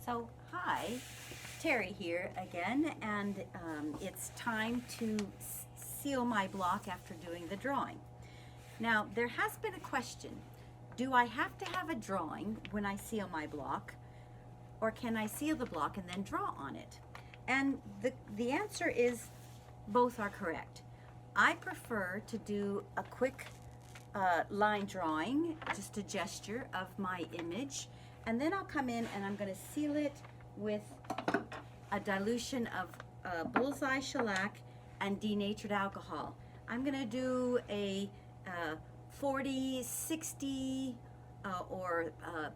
So, hi, Terry here again, and it's time to seal my block after doing the drawing. Now, there has been a question. Do I have to have a drawing when I seal my block, or can I seal the block and then draw on it? And the answer is both are correct. I prefer to do a quick line drawing, just a gesture of my image, and then I'll come in and I'm going to seal it with a dilution of bullseye shellac and denatured alcohol. I'm going to do a 40-60 or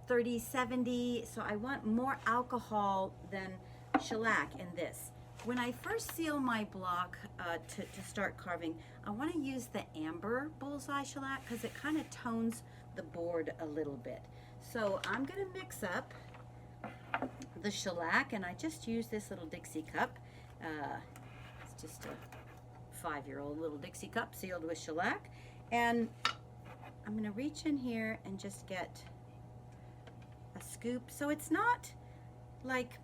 30-70, so I want more alcohol than shellac in this. When I first seal my block to start carving, I want to use the amber bullseye shellac because it kind of tones the board a little bit. So I'm going to mix up the shellac, and I just use this little Dixie cup. It's just a 5-year-old little Dixie cup sealed with shellac. And I'm going to reach in here and just get a scoop. So it's not like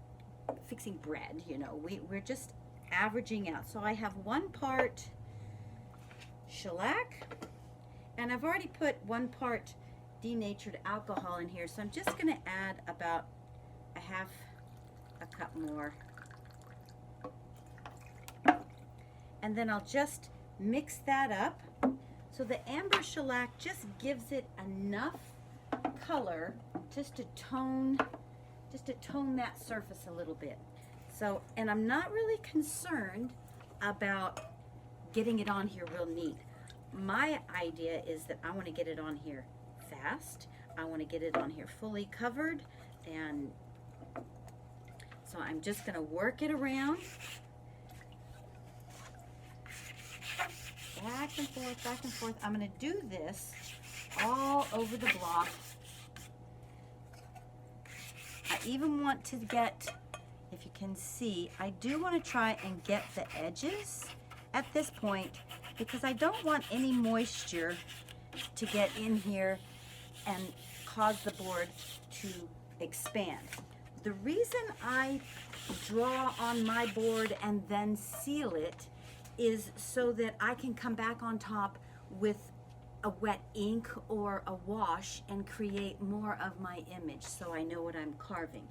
fixing bread, you know, we're just averaging out. So I have 1 part shellac, and I've already put 1 part denatured alcohol in here, so I'm just going to add about a half a cup more, and then I'll just mix that up. So the amber shellac just gives it enough color just to tone that surface a little bit. So, and I'm not really concerned about getting it on here real neat. My idea is that I want to get it on here fast. I want to get it on here fully covered, and so I'm just going to work it around, back and forth, back and forth. I'm going to do this all over the block. I even want to get, if you can see, I do want to try and get the edges at this point because I don't want any moisture to get in here and cause the board to expand. The reason I draw on my board and then seal it is so that I can come back on top with a wet ink or a wash and create more of my image so I know what I'm carving.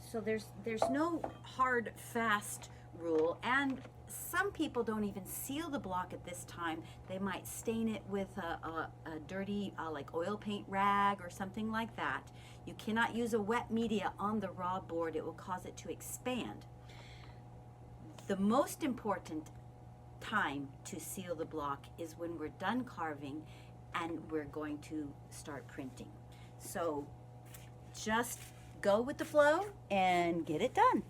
So there's no hard, fast rule, and some people don't even seal the block at this time. They might stain it with a dirty like oil paint rag or something like that. You cannot use a wet media on the raw board. It will cause it to expand. The most important time to seal the block is when we're done carving and we're going to start printing. So just go with the flow and get it done.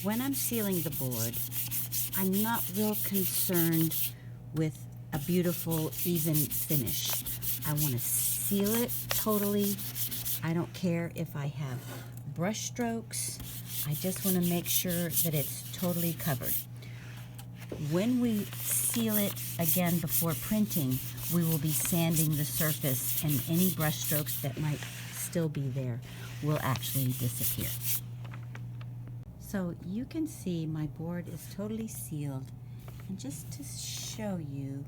When I'm sealing the board, I'm not real concerned with a beautiful, even finish. I want to seal it totally. I don't care if I have brush strokes. I just want to make sure that it's totally covered. When we seal it again before printing, we will be sanding the surface, and any brush strokes that might still be there will actually disappear. So you can see my board is totally sealed, and just to show you,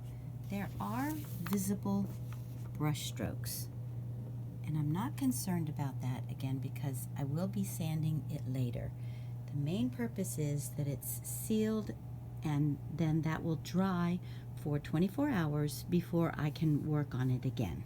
there are visible brush strokes, and I'm not concerned about that again because I will be sanding it later. The main purpose is that it's sealed, and then that will dry for 24 hours before I can work on it again.